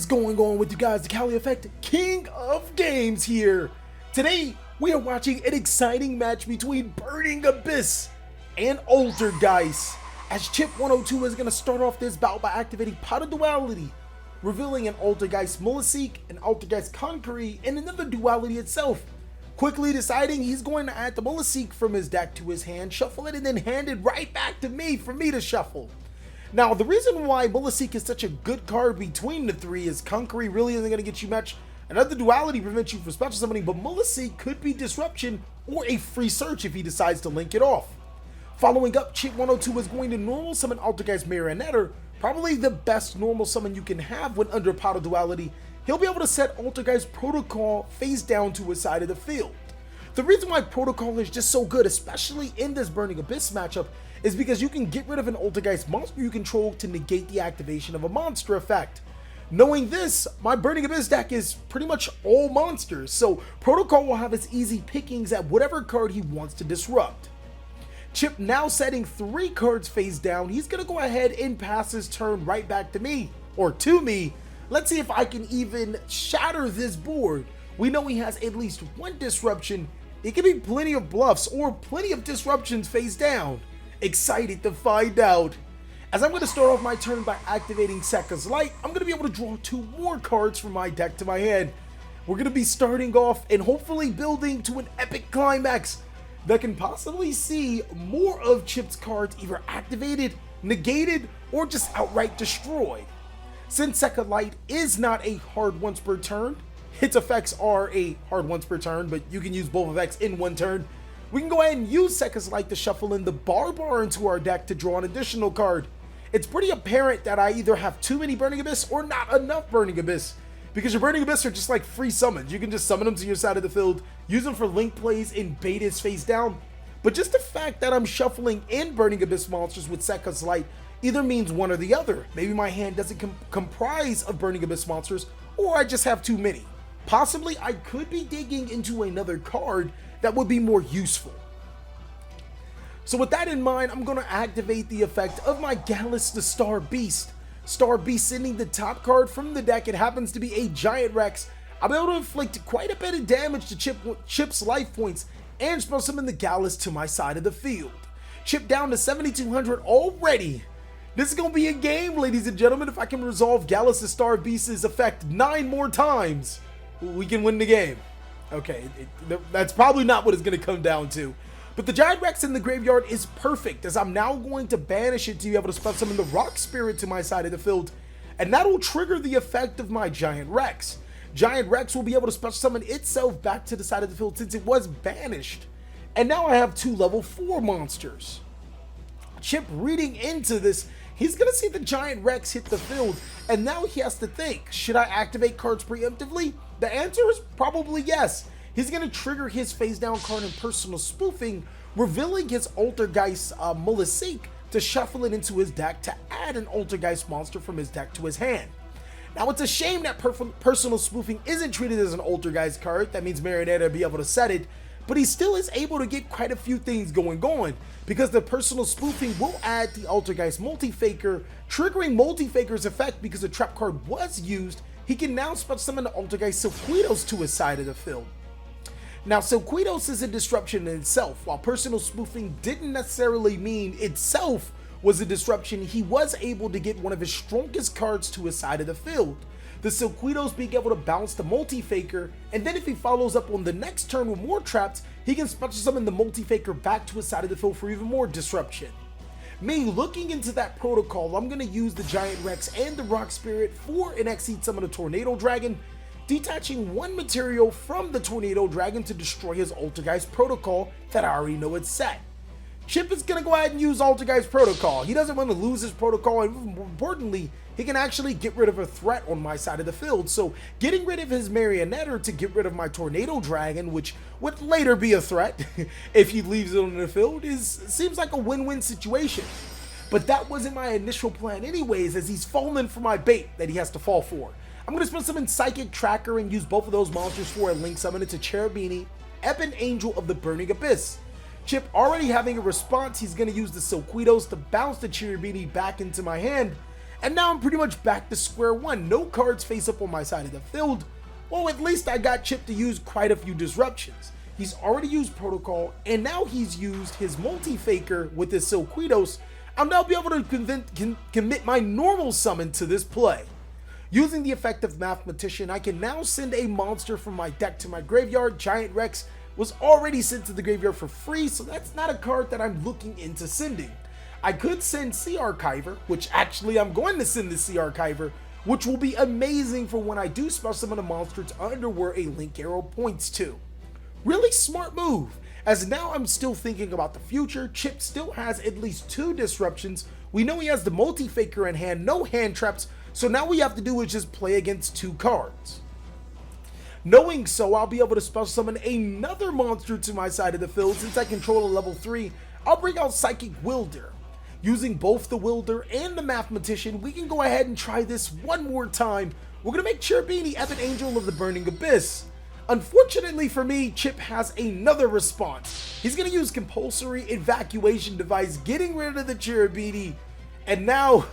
is going on with you guys? TheCaliEffect, King of Games here. Today, we are watching an exciting match between Burning Abyss and Altergeist, as Chip 102 is going to start off this bout by activating Pot of Duality, revealing an Altergeist Mullaseek, an Altergeist Conqueree, and another Duality itself. Quickly deciding he's going to add the Mullaseek from his deck to his hand, shuffle it, and then hand it right back to me for me to shuffle. Now, the reason why Mullaseek is such a good card between the three is Conqueree really isn't going to get you much. Another Duality prevents you from special summoning, but Mullaseek could be Disruption or a free search if he decides to link it off. Following up, Chip 102 is going to normal summon Altergeist Marionetta, probably the best normal summon you can have when under Pot of Duality. He'll be able to set Altergeist Protocol face down to his side of the field. The reason why Protocol is just so good, especially in this Burning Abyss matchup, is because you can get rid of an Altergeist monster you control to negate the activation of a monster effect. Knowing this, my Burning Abyss deck is pretty much all monsters, so Protocol will have his easy pickings at whatever card he wants to disrupt. Chip now setting 3 cards face down, he's going to go ahead and pass his turn right back to me, or to me. Let's see if I can even shatter this board. We know he has at least one disruption. It could be plenty of bluffs or plenty of disruptions face down. Excited to find out. As I'm going to start off my turn by activating Sekka's Light, I'm going to be able to draw 2 more cards from my deck to my hand. We're going to be starting off and hopefully building to an epic climax that can possibly see more of Chip's cards either activated, negated, or just outright destroyed. Since Sekka's Light is not a hard once per turn, its effects are a hard once per turn, but you can use both effects in one turn. We can go ahead and use Sekka's Light to shuffle in the Barbar into our deck to draw an additional card. It's pretty apparent that I either have too many Burning Abyss or not enough Burning Abyss, because your Burning Abyss are just like free summons. You can just summon them to your side of the field, use them for link plays and bait his face down. But just the fact that I'm shuffling in Burning Abyss monsters with Sekka's Light either means one or the other. Maybe my hand doesn't comprise of Burning Abyss monsters, or I just have too many. Possibly I could be digging into another card that would be more useful. So with that in mind, I'm going to activate the effect of my Gallus the Star Beast. Star Beast sending the top card from the deck. It happens to be a Giant Rex. I'll be able to inflict quite a bit of damage to Chip's life points and spell summon the Gallus to my side of the field. Chip down to 7,200 already. This is going to be a game, ladies and gentlemen. If I can resolve Gallus the Star Beast's effect 9 more times, we can win the game. Okay, that's probably not what it's going to come down to. But the Giant Rex in the graveyard is perfect, as I'm now going to banish it to be able to spell summon the Rock Spirit to my side of the field, and that will trigger the effect of my Giant Rex. Giant Rex will be able to special summon itself back to the side of the field since it was banished. And now I have 2 level 4 monsters. Chip reading into this, he's going to see the Giant Rex hit the field, and now he has to think, should I activate cards preemptively? The answer is probably yes. He's going to trigger his face down card in Personal Spoofing, revealing his Altergeist Mullaseek to shuffle it into his deck to add an Altergeist monster from his deck to his hand. Now, it's a shame that Personal Spoofing isn't treated as an Altergeist card. That means Marionetta will be able to set it, but he still is able to get quite a few things going on, because the Personal Spoofing will add the Altergeist Multi-Faker, triggering Multi-Faker's effect because the trap card was used. He can now special summon the Altergeist Silquitos to his side of the field. Now, Silquitos is a disruption in itself. While Personal Spoofing didn't necessarily mean itself was a disruption, he was able to get one of his strongest cards to his side of the field. The Silquitos being able to bounce the Multi-Faker, and then if he follows up on the next turn with more traps, he can special summon the Multi-Faker back to his side of the field for even more disruption. Me looking into that protocol, I'm going to use the Giant Rex and the Rock Spirit for an Exceed Summon a Tornado Dragon, detaching 1 material from the Tornado Dragon to destroy his Altergeist Protocol that I already know it's set. Chip is going to go ahead and use Altergeist Protocol. He doesn't want to lose his Protocol, and more importantly, he can actually get rid of a threat on my side of the field. So getting rid of his Marionetta to get rid of my Tornado Dragon, which would later be a threat if he leaves it on the field, seems like a win-win situation. But that wasn't my initial plan anyways, as he's fallen for my bait that he has to fall for. I'm going to spend some in Psychic Tracker and use both of those monsters for a link summon into Cherubini, Ebon Angel of the Burning Abyss. Chip already having a response, he's going to use the Silquitos to bounce the Cherubini back into my hand, And now I'm pretty much back to square one. No cards face up on my side of the field. Well, at least I got Chip to use quite a few disruptions. He's already used Protocol, and now he's used his multi-faker with his Silquitos. I'll now be able to commit my normal summon to this play. Using the effect of Mathematician, I can now send a monster from my deck to my graveyard. Giant Rex was already sent to the graveyard for free, so that's not a card that I'm looking into sending. I could send Sea Archiver, which actually I'm going to send the Sea Archiver, which will be amazing for when I do special summon a monster to under where a link arrow points to. Really smart move, as now I'm still thinking about the future. Chip still has at least 2 disruptions. We know he has the multi-faker in hand, no hand traps, so now we have to do is just play against 2 cards. Knowing so, I'll be able to special summon another monster to my side of the field. Since I control a level 3, I'll bring out Psychic Wielder. Using both the Wielder and the Mathematician, we can go ahead and try this one more time. We're going to make Cherubini Epic Angel of the Burning Abyss. Unfortunately for me, Chip has another response. He's going to use Compulsory Evacuation Device, getting rid of the Cherubini. And now,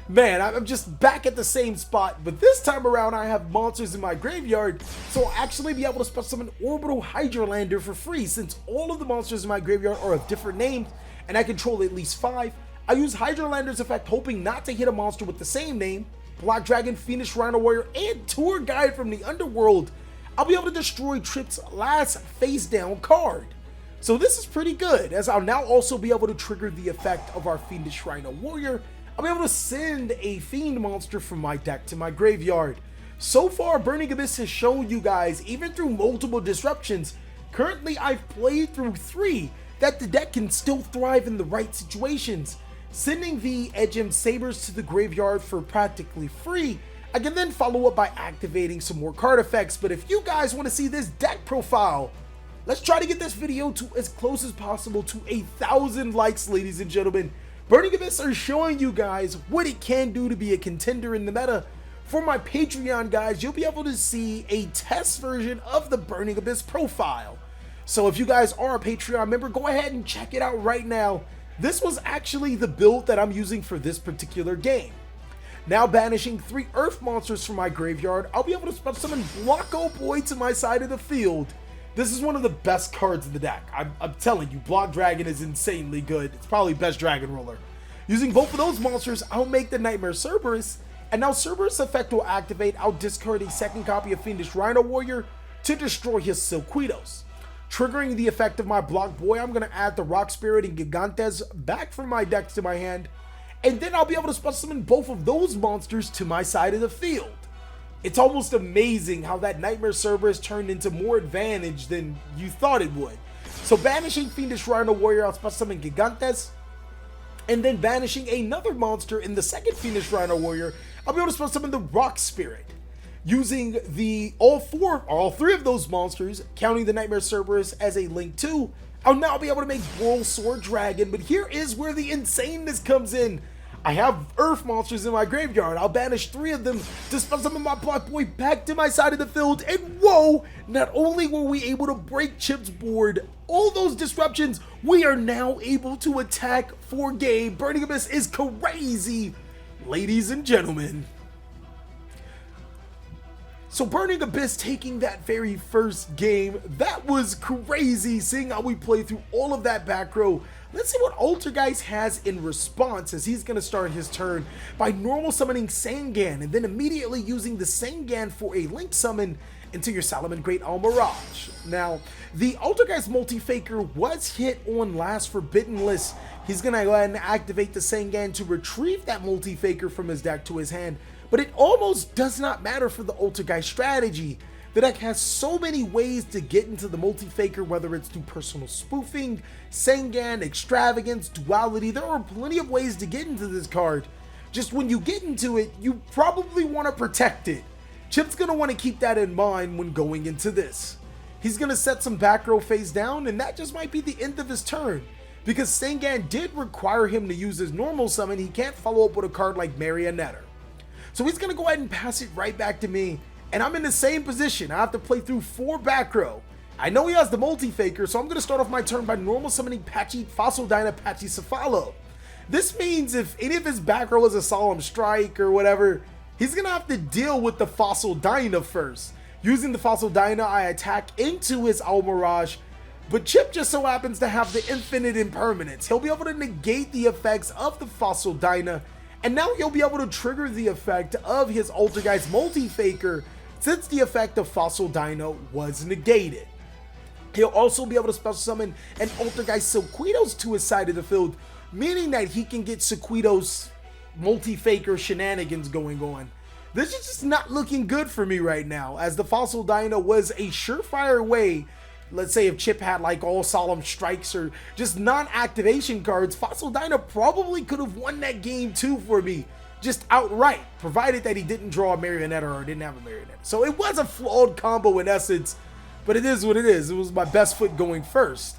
man, I'm just back at the same spot. But this time around, I have monsters in my graveyard, so I'll actually be able to special summon Orbital Hydralander for free. Since all of the monsters in my graveyard are of different names, and I control at least 5, I use Hydralander's effect, hoping not to hit a monster with the same name. Black Dragon, Fiendish Rhino Warrior, and Tour Guide from the Underworld. I'll be able to destroy Chip's last face down card. So this is pretty good, as I'll now also be able to trigger the effect of our Fiendish Rhino Warrior. I'll be able to send a Fiend monster from my deck to my graveyard. So far, Burning Abyss has shown you guys, even through multiple disruptions, currently I've played through 3, that the deck can still thrive in the right situations. Sending the Edgem Sabers to the graveyard for practically free, I can then follow up by activating some more card effects. But if you guys want to see this deck profile, let's try to get this video to as close as possible to 1,000 likes, ladies and gentlemen. Burning Abyss are showing you guys what it can do to be a contender in the meta. For my Patreon guys, you'll be able to see a test version of the Burning Abyss profile. So if you guys are a Patreon member, go ahead and check it out right now. This was actually the build that I'm using for this particular game. Now banishing 3 Earth monsters from my graveyard, I'll be able to special summon Blocko Boy to my side of the field. This is one of the best cards in the deck. I'm telling you, Block Dragon is insanely good. It's probably best Dragon Roller. Using both of those monsters, I'll make the Nightmare Cerberus, and now Cerberus effect will activate. I'll discard a second copy of Fiendish Rhino Warrior to destroy his Silquitos. Triggering the effect of my Block Boy, I'm going to add the Rock Spirit and Gigantes back from my deck to my hand, and then I'll be able to special summon both of those monsters to my side of the field. It's almost amazing how that Nightmare Cerberus turned into more advantage than you thought it would. So banishing Fiendish Rhino Warrior, I'll special summon Gigantes, and then banishing another monster in the second Fiendish Rhino Warrior, I'll be able to special summon the Rock Spirit. Using all 3 of those monsters, counting the Nightmare Cerberus as a link 2, I'll now be able to make Boral Sword Dragon. But here is where the insaneness comes in. I have Earth monsters in my graveyard. I'll banish 3 of them to special summon my Block Boy back to my side of the field. And whoa, not only were we able to break Chip's board, all those disruptions, we are now able to attack for game. Burning Abyss is crazy, ladies and gentlemen. So Burning Abyss taking that very first game, that was crazy, seeing how we play through all of that back row. Let's see what Altergeist has in response, as he's going to start his turn by normal summoning Sangan, and then immediately using the Sangan for a link summon into your Salomon Great Almirage. Now, the Altergeist multi-faker was hit on last Forbidden List. He's going to go ahead and activate the Sangan to retrieve that multi-faker from his deck to his hand. But it almost does not matter for the Altergeist strategy. The deck has so many ways to get into the multi-faker, whether it's through personal spoofing, Sangan, extravagance, duality. There are plenty of ways to get into this card. Just when you get into it, you probably want to protect it. Chip's going to want to keep that in mind when going into this. He's going to set some back row face down, and that just might be the end of his turn. Because Sangan did require him to use his normal summon, he can't follow up with a card like Marionetter. So he's going to go ahead and pass it right back to me, and I'm in the same position. I have to play through 4 back row. I know he has the multi-faker, so I'm going to start off my turn by normal summoning Patchy Fossil Dyna Patchy Cephalo. This means if any of his back row is a solemn strike or whatever, he's gonna have to deal with the Fossil Dyna first. Using the Fossil Dyna, I attack into his Mirage, but Chip just so happens to have the Infinite Impermanence. He'll be able to negate the effects of the Fossil Dyna, and now he'll be able to trigger the effect of his Altergeist Multi-Faker since the effect of Fossil Dyna was negated. He'll also be able to special summon an Altergeist Sequitos to his side of the field, meaning that he can get Sequitos Multi-Faker shenanigans going on. This is just not looking good for me right now, as the Fossil Dyna was a surefire way. Let's say if Chip had like all solemn strikes or just non-activation cards, Fossil Dyna probably could have won that game too for me, just outright, provided that he didn't draw a Marionette or didn't have a Marionette. So it was a flawed combo in essence, but it is what it is. It was my best foot going first.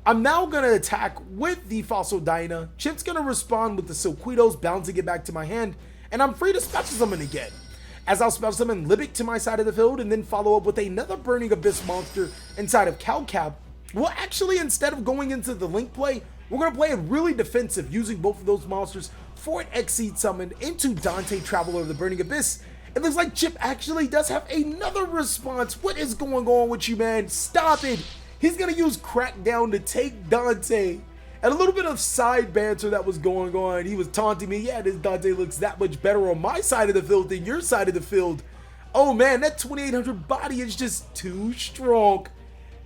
I'm now going to attack with the Fossil Dyna. Chip's going to respond with the Sequitos, bouncing it back to my hand, and I'm free to special summon again. As I'll special summon Libic to my side of the field and then follow up with another Burning Abyss monster inside of CalCab. Well, actually, instead of going into the link play, we're going to play it really defensive, using both of those monsters for an Exceed summon into Dante, Traveler of the Burning Abyss. It looks like Chip actually does have another response. What is going on with you, man? Stop it. He's going to use Crackdown to take Dante. And a little bit of side banter that was going on. He was taunting me. Yeah, this Dante looks that much better on my side of the field than your side of the field. Oh man, that 2800 body is just too strong.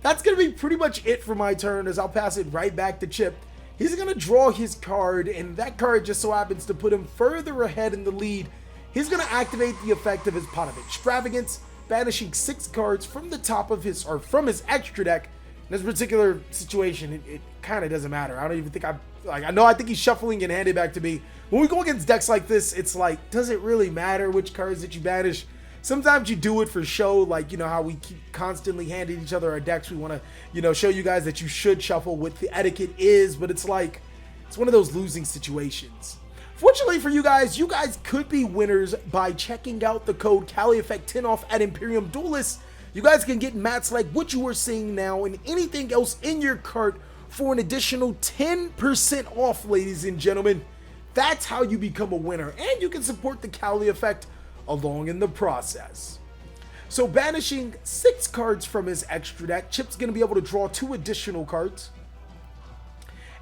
That's going to be pretty much it for my turn, as I'll pass it right back to Chip. He's going to draw his card, and that card just so happens to put him further ahead in the lead. He's going to activate the effect of his Pot of Extravagance, banishing 6 cards from the top of his, or from his extra deck. In this particular situation, it kind of doesn't matter. I don't even think I think he's shuffling and handed back to me. When we go against decks like this, it's like, does it really matter which cards that you banish? Sometimes you do it for show, like, you know, how we keep constantly handing each other our decks. We want to, you know, show you guys that you should shuffle what the etiquette is, but it's like, it's one of those losing situations. Fortunately for you guys could be winners by checking out the code CaliEffect 10 off at Imperium Duelist. You guys can get mats like what you are seeing now and anything else in your cart for an additional 10% off, ladies and gentlemen. That's how you become a winner, and you can support the CaliEffect along in the process. So banishing 6 cards from his extra deck, Chip's going to be able to draw 2 additional cards.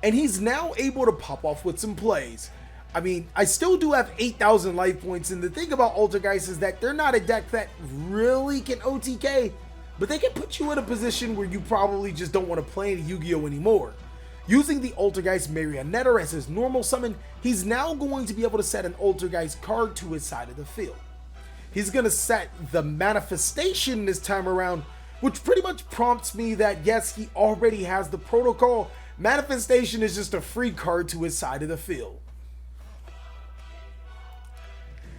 And he's now able to pop off with some plays. I mean, I still do have 8,000 life points, and the thing about Altergeist is that they're not a deck that really can OTK, but they can put you in a position where you probably just don't want to play any Yu-Gi-Oh! Anymore. Using the Altergeist Marionette as his normal summon, he's now going to be able to set an Altergeist card to his side of the field. He's going to set the Manifestation this time around, which pretty much prompts me that yes, he already has the protocol. Manifestation is just a free card to his side of the field.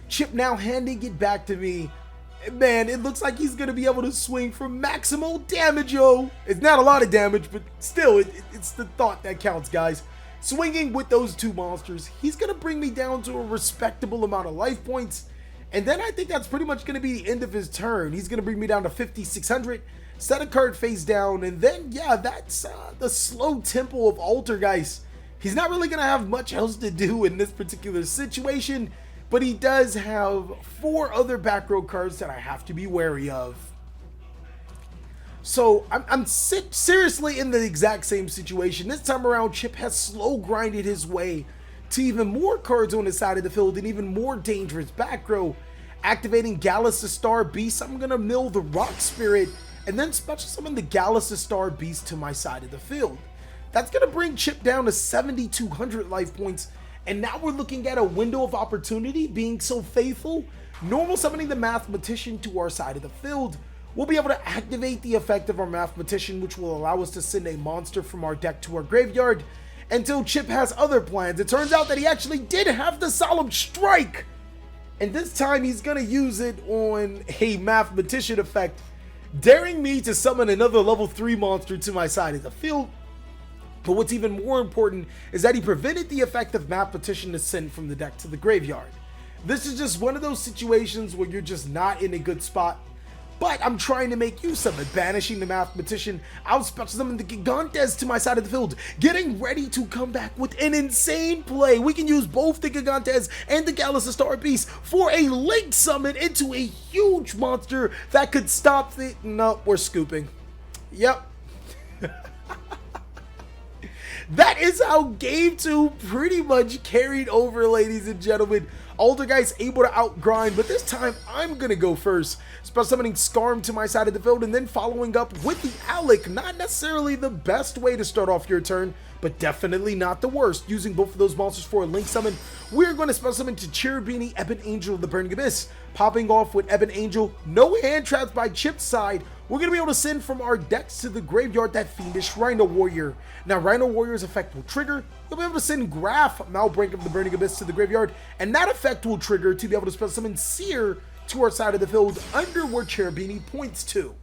Chip now handing it back to me. Man, it looks like he's going to be able to swing for maximal damage, yo. It's not a lot of damage, but still, it's the thought that counts, guys. Swinging with those 2 monsters, he's going to bring me down to a respectable amount of life points. And then I think that's pretty much going to be the end of his turn. He's going to bring me down to 5,600, set a card face down, and then, yeah, that's the slow tempo of Altergeist. He's not really going to have much else to do in this particular situation, but he does have 4 other back row cards that I have to be wary of. So I'm seriously in the exact same situation. This time around, Chip has slow grinded his way to even more cards on his side of the field and even more dangerous back row. Activating Gallus the Star Beast, I'm going to mill the Rock Spirit and then special summon the Gallus the Star Beast to my side of the field. That's going to bring Chip down to 7,200 life points. And now we're looking at a window of opportunity. Being so faithful, normal summoning the Mathematician to our side of the field. We'll be able to activate the effect of our Mathematician, which will allow us to send a monster from our deck to our graveyard until Chip has other plans. It turns out that he actually did have the Solemn Strike, and this time he's going to use it on a Mathematician effect, daring me to summon another level 3 monster to my side of the field. But what's even more important is that he prevented the effect of Mathematician to send from the deck to the graveyard. This is just one of those situations where you're just not in a good spot. but I'm trying to make use of it. Banishing the Mathematician, I'll special summon the Gigantes to my side of the field, getting ready to come back with an insane play. We can use both the Gigantes and the Galaxy Star Beast for a link summon into a huge monster that could stop the... No, we're scooping. Yep. That is how Game 2 pretty much carried over, ladies and gentlemen. Altergeist able to outgrind, but this time I'm gonna go first. Special summoning Skarm to my side of the field and then following up with the Alec. Not necessarily the best way to start off your turn, but definitely not the worst. Using both of those monsters for a link summon, we're going to special summon to Cherubini Ebon Angel of the Burning Abyss. Popping off with Ebon Angel, no hand traps by Chip's side. We're going to be able to send from our decks to the graveyard that fiendish Rhino Warrior. Now, Rhino Warrior's effect will trigger. We'll be able to send Graph, Malbrink of the Burning Abyss, to the graveyard, and that effect will trigger to be able to special summon Seer to our side of the field under where Cherubini points to.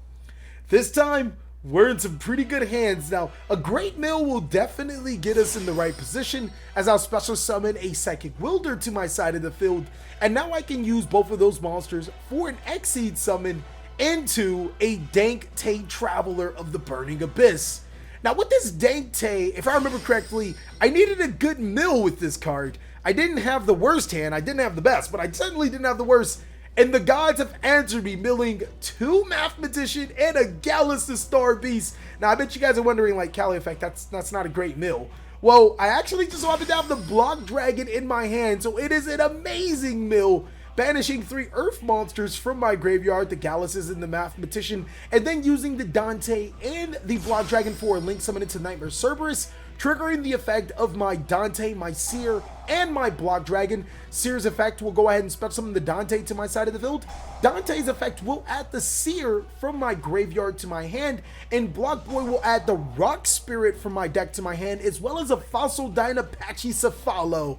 This time, we're in some pretty good hands. Now, a Great Mill will definitely get us in the right position, as I'll special summon a Psychic Wilder to my side of the field, and now I can use both of those monsters for an Exceed summon into a Dank Tay Traveler of the Burning Abyss. Now with this Dank Tay, if I remember correctly, I needed a good mill with this card. I didn't have the worst hand, I didn't have the best, but I certainly didn't have the worst. And the gods have answered me, milling 2 Mathematician and a Galaxy Star Beast. Now I bet you guys are wondering, like, TheCaliEffect, that's not a great mill. Well, I actually just wanted to have the Block Dragon in my hand, so it is an amazing mill. Banishing 3 Earth monsters from my graveyard, the Galaxys and the Mathematician, and then using the Dante and the Block Dragon for a link summon into Nightmare Cerberus, triggering the effect of my Dante, my Seer, and my Block Dragon. Seer's effect will go ahead and special summon the Dante to my side of the field. Dante's effect will add the Seer from my graveyard to my hand, and Block Boy will add the Rock Spirit from my deck to my hand, as well as a Fossil Dynapachi Cephalo.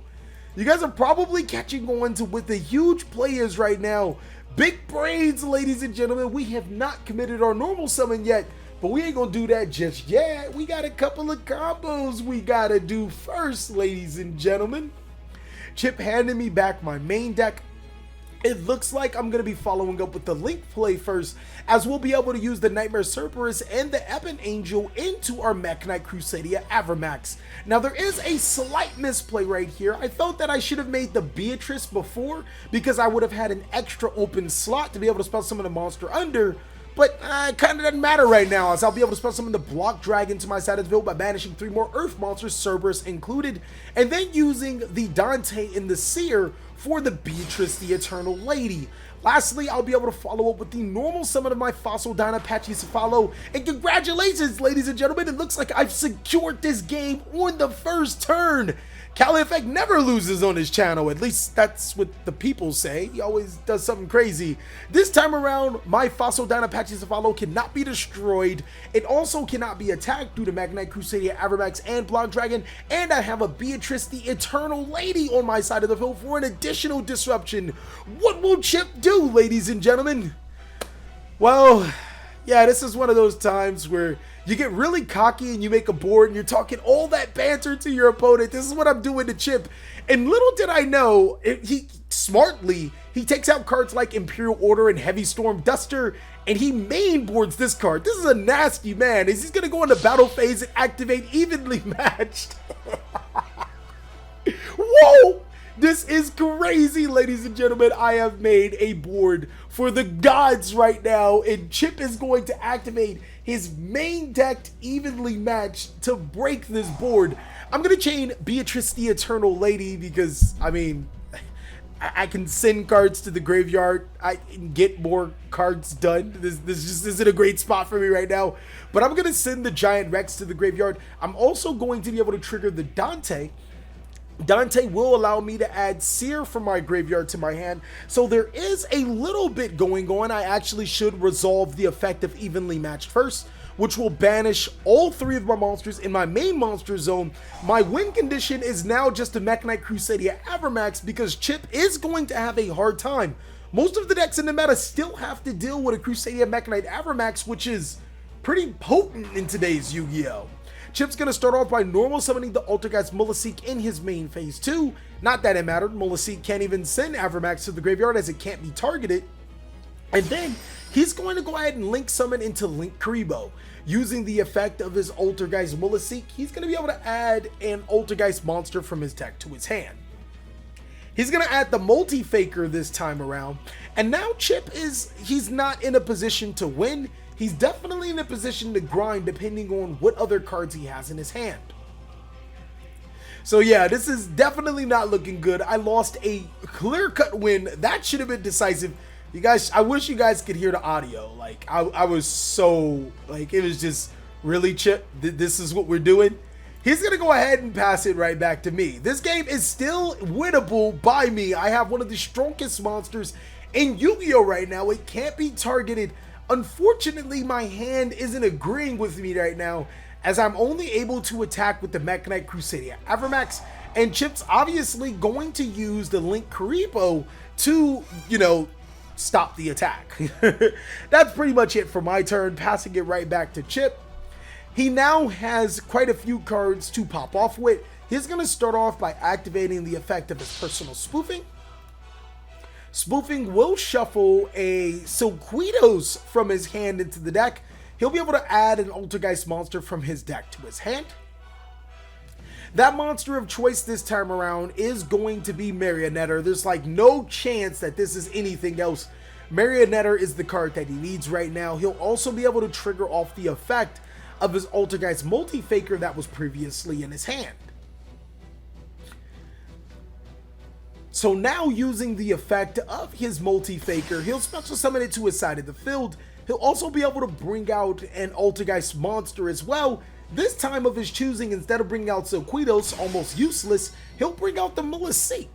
You guys are probably catching on to with the huge players right now. Big brains, ladies and gentlemen. We have not committed our normal summon yet, but we ain't gonna do that just yet. We got a couple of combos we gotta do first, ladies and gentlemen. Chip handed me back my main deck. It looks like I'm going to be following up with the Link play first, as we'll be able to use the Nightmare Cerberus and the Ebon Angel into our Mech Knight Crusadia Avramax. Now, there is a slight misplay right here. I felt that I should have made the Beatrice before, because I would have had an extra open slot to be able to spell summon a monster under, but it kind of doesn't matter right now, as I'll be able to spell summon the Block Dragon to my side of the field by banishing 3 more Earth monsters, Cerberus included, and then using the Dante and the Seer for the Beatrice, the Eternal Lady. Lastly, I'll be able to follow up with the normal summon of my Fossil Dynapachi Cephalo, and congratulations, ladies and gentlemen, it looks like I've secured this game on the first turn. TheCaliEffect never loses on his channel, at least that's what the people say. He always does something crazy. This time around, my Fossil Dynapachi Cephalo cannot be destroyed. It also cannot be attacked due to Mech Knight Crusadia Avramax and Block Dragon, and I have a Beatrice, the Eternal Lady, on my side of the field for an additional disruption. What will Chip do, ladies and gentlemen? Well, yeah, this is one of those times where you get really cocky and you make a board and you're talking all that banter to your opponent. This is what I'm doing to Chip. And little did I know, he takes out cards like Imperial Order and Heavy Storm Duster, and he main boards this card. This is a nasty man. He's going to go into battle phase and activate Evenly Matched. Whoa! This is crazy, ladies and gentlemen. I have made a board for the gods right now, and Chip is going to activate his main deck Evenly Matched to break this board. I'm going to chain Beatrice the Eternal Lady because, I mean, I can send cards to the graveyard. I can get more cards done. This just isn't a great spot for me right now. But I'm going to send the Giant Rex to the graveyard. I'm also going to be able to trigger the Dante. Dante will allow me to add Seer from my graveyard to my hand, so there is a little bit going on. I actually should resolve the effect of Evenly Matched first, which will banish all 3 of my monsters in my main monster zone. My win condition is now just a Mech Knight Crusadia Avramax because Chip is going to have a hard time. Most of the decks in the meta still have to deal with a Crusadia Mech Knight Avramax, which is pretty potent in today's Yu-Gi-Oh! Chip's going to start off by normal summoning the Altergeist Mullaseek in his main phase 2. Not that it mattered, Mullaseek can't even send Avramax to the graveyard as it can't be targeted. And then he's going to go ahead and link summon into Link Kuriboh. Using the effect of his Altergeist Mulasik, he's going to be able to add an Altergeist monster from his deck to his hand. He's going to add the Multi-Faker this time around, and now Chip he's not in a position to win. He's definitely in a position to grind depending on what other cards he has in his hand. So yeah, this is definitely not looking good. I lost a clear-cut win. That should have been decisive. You guys, I wish you guys could hear the audio. Like, I was so, like, it was just, really, Chip, this is what we're doing? He's going to go ahead and pass it right back to me. This game is still winnable by me. I have one of the strongest monsters in Yu-Gi-Oh! Right now. It can't be targeted. Unfortunately, my hand isn't agreeing with me right now, as I'm only able to attack with the Mekk-Knight Crusadia Avramax, and Chip's obviously going to use the Link Kuriboh to, you know, stop the attack. That's pretty much it for my turn, passing it right back to Chip. He now has quite a few cards to pop off with. He's going to start off by activating the effect of his personal spoofing. Spoofing will shuffle a Silquitos from his hand into the deck. He'll be able to add an Altergeist monster from his deck to his hand. That monster of choice this time around is going to be Marionetter. There's like no chance that this is anything else. Marionetter is the card that he needs right now. He'll also be able to trigger off the effect of his Altergeist Multi-Faker that was previously in his hand. So now, using the effect of his Multi-Faker, he'll special summon it to his side of the field. He'll also be able to bring out an Altergeist monster as well. This time of his choosing, instead of bringing out Silquitos, almost useless, he'll bring out the Mulasik.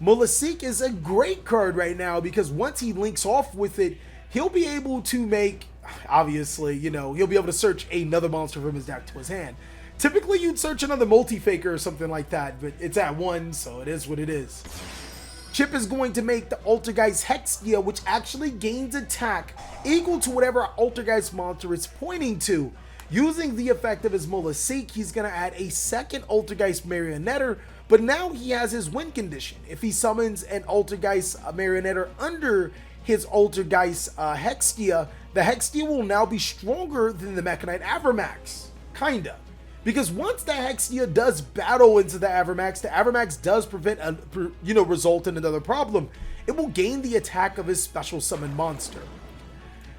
Mulasik is a great card right now because once he links off with it, he'll be able to make, obviously, you know, he'll be able to search another monster from his deck to his hand. Typically, you'd search another Multi-Faker or something like that, but it's at 1, so it is what it is. Chip is going to make the Altergeist Hextia, which actually gains attack equal to whatever Altergeist monster it's pointing to. Using the effect of his Mulasik, he's going to add a second Altergeist Marionetter, but now he has his win condition. If he summons an Altergeist Marionetter under his Altergeist Hextia, the Hextia will now be stronger than the Mekk-Knight Avramax. Kinda. Because once the Hextia does battle into the Avramax does result in another problem. It will gain the attack of his special summon monster.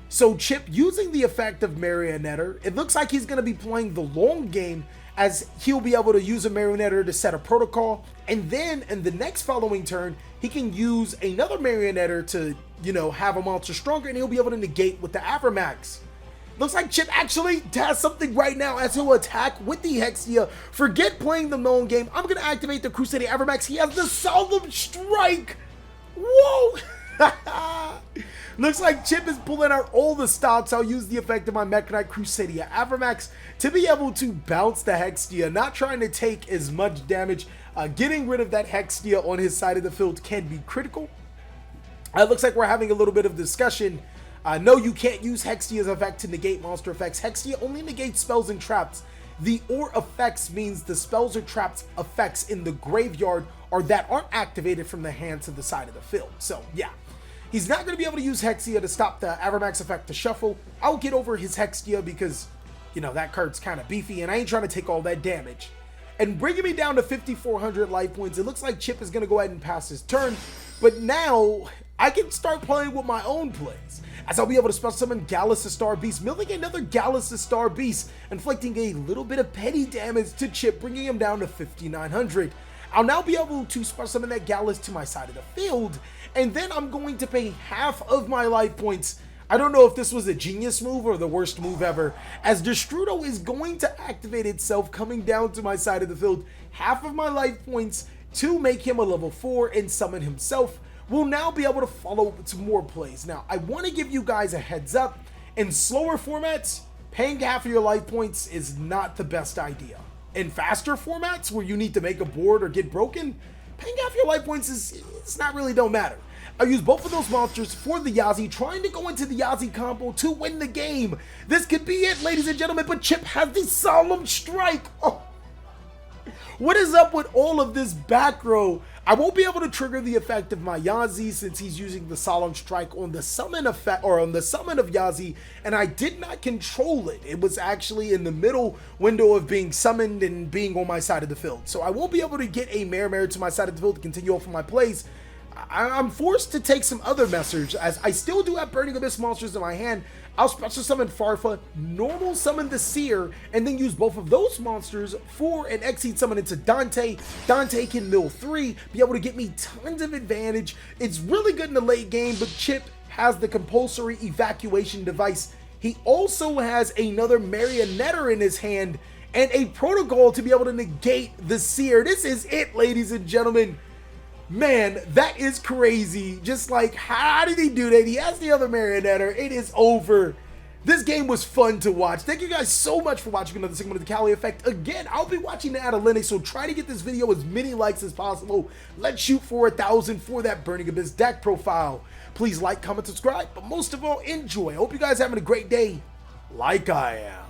So Chip, using the effect of Marionetter, it looks like he's going to be playing the long game, as he'll be able to use a Marionetter to set a protocol, and then in the next following turn, he can use another Marionetter to, you know, have a monster stronger, and he'll be able to negate with the Avramax. Looks like Chip actually has something right now as he'll attack with the Hextia. Forget playing the known game. I'm going to activate the Crusadia Avramax. He has the Solemn Strike. Whoa. Looks like Chip is pulling out all the stops. I'll use the effect of my Mekk-Knight Crusadia Avramax to be able to bounce the Hextia, not trying to take as much damage. Getting rid of that Hextia on his side of the field can be critical. Looks like we're having a little bit of discussion. No, you can't use Hextia's effect to negate monster effects. Hextia only negates spells and traps. The or effects means the spells or traps effects in the graveyard or that aren't activated from the hand to the side of the field. So yeah, he's not going to be able to use Hextia to stop the Avramax effect to shuffle. I'll get over his Hextia because, you know, that card's kind of beefy and I ain't trying to take all that damage. And bringing me down to 5,400 life points, it looks like Chip is going to go ahead and pass his turn. But now I can start playing with my own plays, as I'll be able to special summon Gallus the Star Beast, milling another Gallus the Star Beast, inflicting a little bit of petty damage to Chip, bringing him down to 5,900. I'll now be able to special summon that Gallus to my side of the field, and then I'm going to pay half of my life points. I don't know if this was a genius move or the worst move ever, as Destrudo is going to activate itself, coming down to my side of the field. Half of my life points to make him a level 4 and summon himself. We'll now be able to follow some more plays. Now, I want to give you guys a heads up. In slower formats, paying half of your life points is not the best idea. In faster formats, where you need to make a board or get broken, paying half your life points it's not really don't matter. I use both of those monsters for the Yazi, trying to go into the Yazi combo to win the game. This could be it, ladies and gentlemen, but Chip has the Solemn Strike. Oh. What is up with all of this back row? I won't be able to trigger the effect of my Yazi since he's using the Solemn Strike on the summon effect, or on the summon of Yazi, and I did not control it. It was actually in the middle window of being summoned and being on my side of the field. So I won't be able to get a Mare to my side of the field to continue off of my plays. I'm forced to take some other measures, as I still do have Burning Abyss monsters in my hand. I'll special summon Farfa, normal summon the Seer, and then use both of those monsters for an Exceed summon into Dante. Dante can mill 3, be able to get me tons of advantage. It's really good in the late game, but Chip has the compulsory evacuation device. He also has another Marionetter in his hand and a protocol to be able to negate the Seer. This is it, ladies and gentlemen. Man, that is crazy. Just like, how did he do that? He has the other Marionetter. It is over. This game was fun to watch. Thank you guys so much for watching another segment of the Cali Effect. Again, I'll be watching the analytics, so try to get this video as many likes as possible. Let's shoot for 1,000 for that Burning Abyss deck profile. Please like, comment, subscribe, but most of all, enjoy. I hope you guys are having a great day, like I am.